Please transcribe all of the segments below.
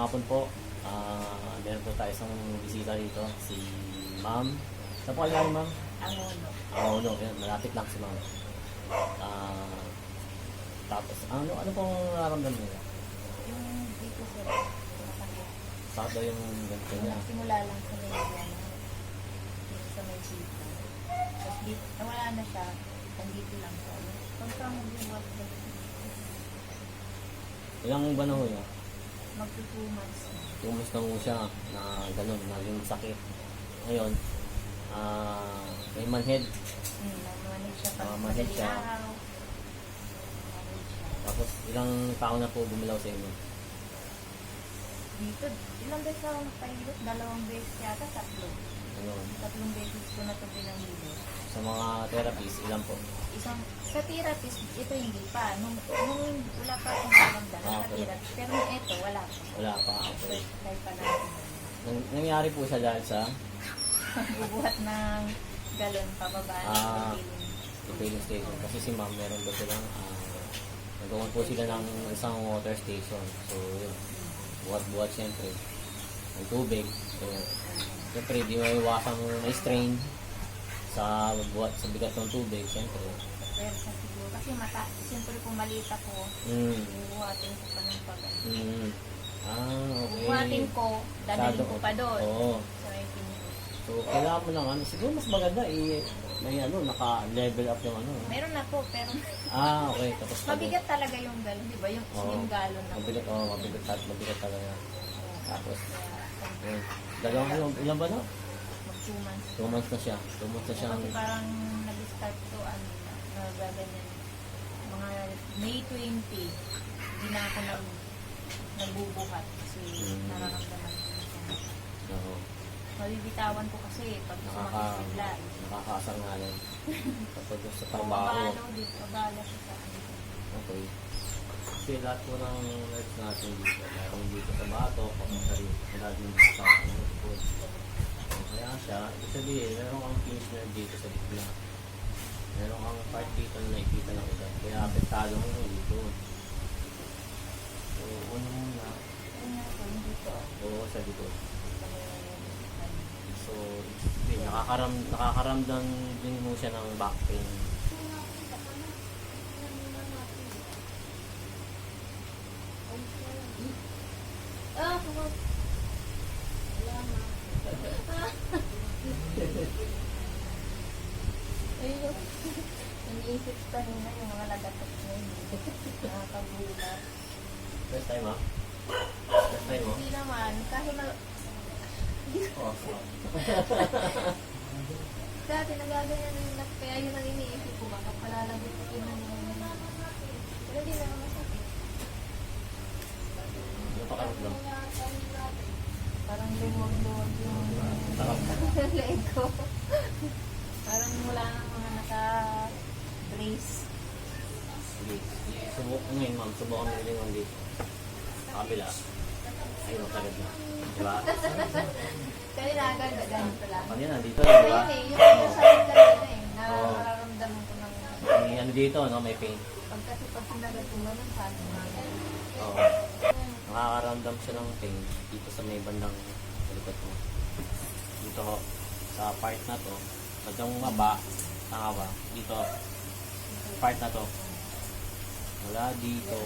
hapon po. Meron po tayo isang bisita dito, si Ma'am. Saan po kayo, Ma'am? Angono. Angono, yan, malapit lang si Ma'am. Tapos, ano pong nararamdaman niya? Yung dito sir, nakakit. Sakit daw yung ganito niya. Simula lang sa Mediana. Dito sa may sita. Tapos dito, nawala na siya. Nandito lang siya. Pagka mag-iwag na Ilang ba na ho niya? magto 2 months na. Tumas na ho siya na gano'n, naging sakit. Ngayon, may manhead. Namanid siya pag Manhid madaling siya. araw. Manhid siya. Tapos, ilang taon na po gumilaw sa inyo? Dito, ilang beses ako nagpahilot? 2 beses yata, 3. Ayun. 3 beses ko na ito pinanghilot. Sa mga therapies, ilan po? Isang, sa therapist, ito hindi pa. Nung wala pa akong naramdaman sa Okay. therapist. Pero nung ito, wala pa. Wala pa. Okay. Kahit pa natin. Nangyari po siya dahil sa Bubuhat ng galon pababa Ah. ng feeling. filling station. Kasi si Ma'am, meron po silang nagawan po sila ng isang water station. So, yun. Buhat-buhat siyempre. Ng tubig. So, siyempre, di maiwasang may strain sa buhat sa bigat ng tubig, siyempre. Pero sa siguro, kasi siyempre kung maliit ako, bubuhatin ko pa ng pag Okay. bubuhatin ko, dadalhin ko pa doon. Oo. So, may pinili. So, kailangan mo lang, siguro mas maganda, may naka-level up yung Meron na po, pero okay. Tapos, mabigat talaga yung galon, di ba? Yung galon na. mabigat talaga. Tapos, Kaya, dalawang, ilan ba na? mag 2 months. 2 months na siya. 2 months na siyang, Kasi parang nag-start to, gaganyan. Mga May 20, hindi na ako nagbubuhat kasi nararamdaman ko na siya. Mabibitawan ko kasi pag gusto makisipla. nakakaasar nga lang. Kapag sa trabaho. Pabalo siya sa akin. Okay. Kasi lahat po ng nerds natin dito, meron dito sa bato, meron dito sa food. Kaya siya, ibig sabihin, meron kang pinch nerve dito sa gitna. Meron kang part dito na nakikita ng ugat. Kaya apektado mo yung dito. So, una muna. Dito. Oo, sa dito. So, nakakaramdam din mo siya ng back pain. Ayun. Iniisip kanina yung mga nagatok na yun. Nakakagulat. First time, ha? First time, mo? Hindi naman. Kahit na... Oh, Dati nagaganyan na yung kaya yun ang iniisip ko. Baka palalagot ko yun ang pero hindi naman masakit. ano pa karamdam? Parang lumuwag-luwag yung leg ko. Parang mula ng mga naka-brace. Sige. Subukan ngayon, ma'am. Subukan mo rin yung dito. Sa kabila. Ayun, sagad na. Diba? Kaya nagaganda ganito lang. Kanina, dito, So diba? yun yung sakit kanina eh. Nararamdaman ko ng... May ano dito, no? May pain. Kasi pag sinagat ko naman, paano nga. Oo. Nakakaramdam siya ng pain dito sa may bandang likod mo. Dito ho, sa part na to. Sadyang baba, tanga ba? Dito, part na to. Wala dito.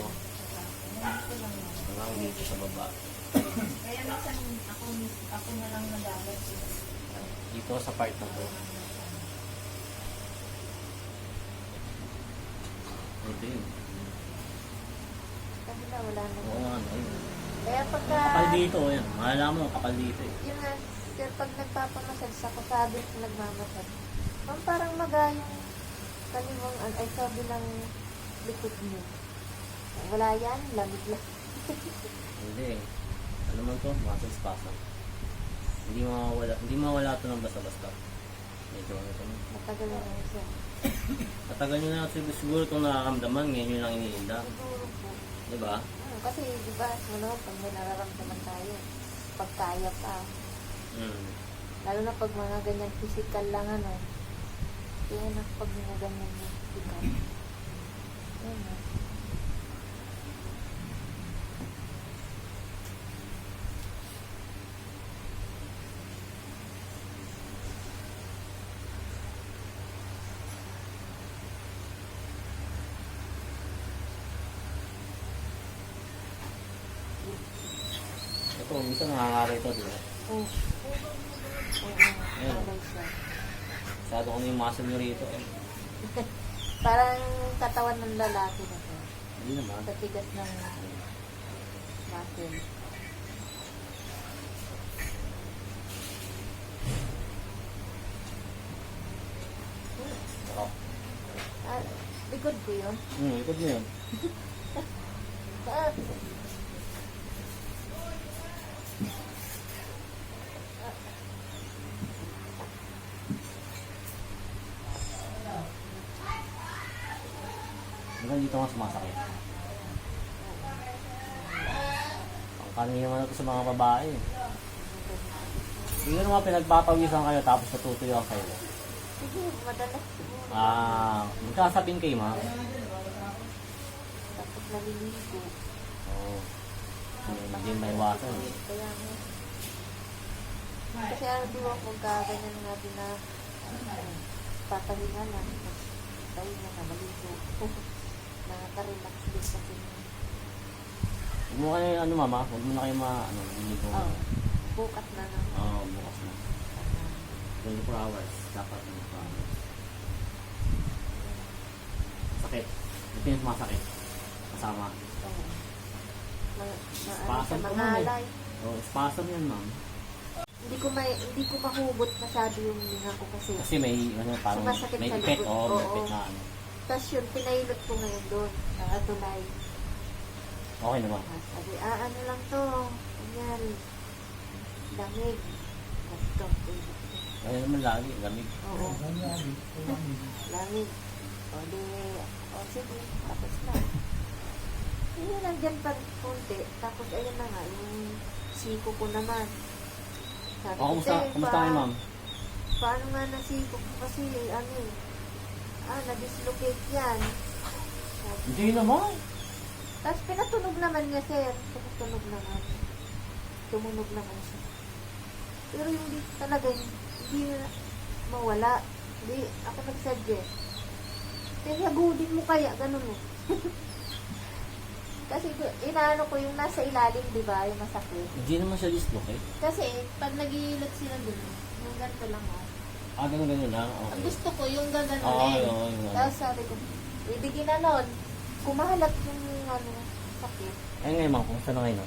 Hanggang dito sa baba. Kaya minsan ako na lang nagagat. Dito sa part na to. Ito yun. Kasi na wala na. Oo nga, ayun. Kaya pagka... Kapal dito, yan. Malala mo, kapal dito eh. Yun nga, sir, pag nagpapamassage ako, sabi ko nagmamassage. Ma'am, parang magayong kaliwang, ay sabi ng likod mo. Wala yan, lamig lang. Hindi eh. Ano man to? Muscle spasm. Hindi mawala to ng basta-basta. Medyo ano to. Matagal na lang siya. Matagal nyo na siguro itong nakakamdaman, ngayon nyo lang iniinda. Siguro po. Diba? Kasi, di ba, pag may nararamdaman tayo, pag kaya pa. Lalo na pag mga ganyan physical lang, kaya na pag mga ganyan yung physical. Yan na. to. Minsan nangangari ito, di ba? Oo. Ayun. Bagay siya. Masyado ko na yung muscle nyo rito eh. Parang katawan ng lalaki na to. Hindi naman. Sa tigas ng muscle. Sarap. Ah, likod ko yun. Ikot mo yun. Ah, Hanggang dito nga sumasakit. Ang kanina naman ito sa mga babae. Hindi ko naman pinagpapawisan kayo tapos natutuyuan kayo. sige, madalas siguro. Magkasapin kayo, ma. Tapos naliligo. Oo. Hindi may iwasan. Kaya nga. Kasi ano di ba pagka ganyan nga din na papahinga lang. Tayo na nabaligo. Nakaka-relax din kasi. Huwag mo kayo, ano mama, huwag mo na kayo liligo. Oh, bukas na lang. Oo, bukas na. 24 hours. Dapat 24 hours. Sakit. Ito yung sumasakit. Kasama. Oo. Ano Spasm siya, ko mga man eh. alay. Oo, spasm yan, ma'am. Hindi ko mahugot masyado yung hininga ko kasi. Kasi may, parang, Sumasakit may sa ipit. likod. Oo, may Oo. ipit na ano. Tapos yun, pinailot ko ngayon doon. Sa tulay. Okay naman. Sabi, ano lang to. Kunyari. Lamig. Ito. Kaya naman lagi, lamig. Oo. Lamig. O di, sige. Tapos na. Hindi nandyan pa konti. Tapos ayun na nga, yung siko ko naman. Sabi O, kamusta kayo, ma'am? Paano nga nasiko ko kasi, na-dislocate yan. Sabi, Hindi naman. tapos pinatunog naman niya, sir. Pinatunog naman. Tumunog naman siya. Pero hindi talaga, hindi na mawala. Hindi, ako nag-suggest. Kaya hagudin mo kaya, ganun mo. Kasi inaano ko yung nasa ilalim, di ba? Yung masakit. Hindi naman siya dislocate. Kasi pag nag-iilot sila dun, yung ganito lang oh. Ganun lang. Ang Okay. gusto ko yung gaganon Oo, eh. oo, yun. Tapos sabi ko, hindi ginanon. Kumalat yung sakit. Ay ngayon, ma'am, kumusta na ngayon? No?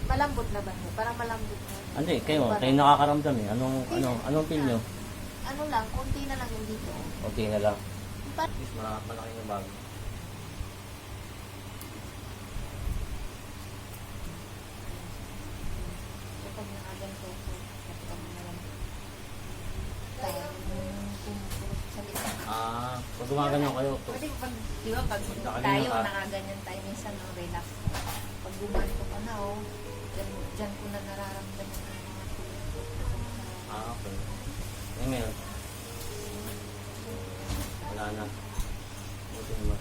Malambot na ba niya? Parang malambot na. Hindi, kayo Parang- nakakaramdam eh. Anong feel nyo? Ano lang, konti na lang yung dito. Okay na lang. Pa- At least malaki na bago. Kapag nakaganto ko, kapag mo na lang. Tayo yung pumupurot sa likod. Pag gumaganyan kayo, Kasi pag, di ba, pag Nakaganyan tayo, ka. nakaganyan tayo, minsan, no, relax. Pag gumanto ka na, oh, dyan ko na nararamdaman yung mga tulog. okay. Eh ngayon, wala na. Buti naman.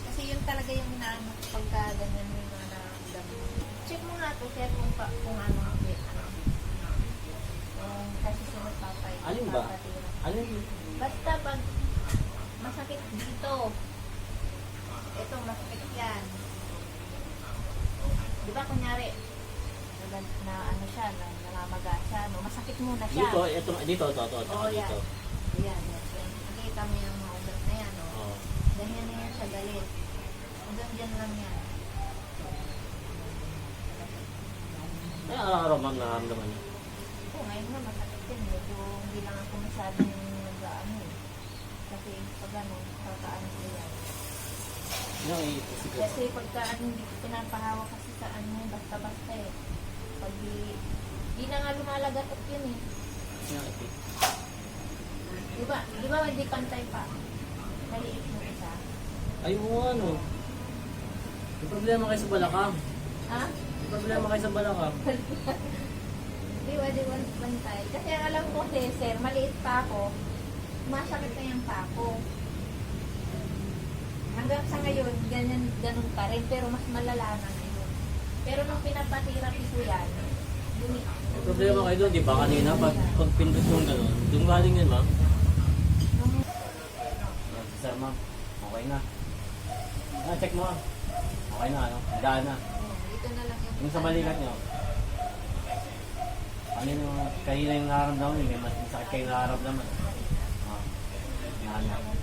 Kasi yun talaga yung inaano ko pagka ganyan yung mga nararamdaman mo. Check mo nga to, sir, kung ano ang kasi sunod papay. Alin ba? Ano yun? Basta pag masakit dito, ito masakit yan. Di ba kunyari, na ano siya, namamaga siya, no? Masakit muna siya. Dito, Oo, dito. yan. Ayan, yan. Nakita mo yung mga ugat na yan, no? Oo. Ganyan na yan siya galit. Hanggang dyan lang yan. Ay, araw-araw ma'am nararamdaman niyo. Oo, ngayon na masakit yan. Medyo hindi lang ako masyadong nag-ano eh. Kasi pag ano, kakaano ko yan. Yung iisip ko. Kasi pagka ano, hindi ko pinapahawak kasi sa ano, basta-basta eh. Pag di na nga lumalagatok yun eh. Yung iisip. Di ba hindi pantay pa? Maliit mo isa. Ay, oo ano. May problema kayo sa balakang. Ha? May problema kayo sa balakang. Di ba pantay? Kasi ang alam ko kasi, sir, maliit pa ako. Masakit na yung pa ako. Hanggang sa ngayon, ganun pa rin. Pero mas malala na ngayon. Pero nung pinapatherapy ko yan, May problema kayo doon, di ba? Kanina, pag pindot yung gano'n, doon galing yun, ma'am. Sir, ma'am, okay na. Check mo. Okay na, ano? Daan na. Ito na lang yung... Yung sa balikat nyo, ano yung kanina yung nararamdaman, may mas sakit kayo nararamdaman. Ah, nahanap.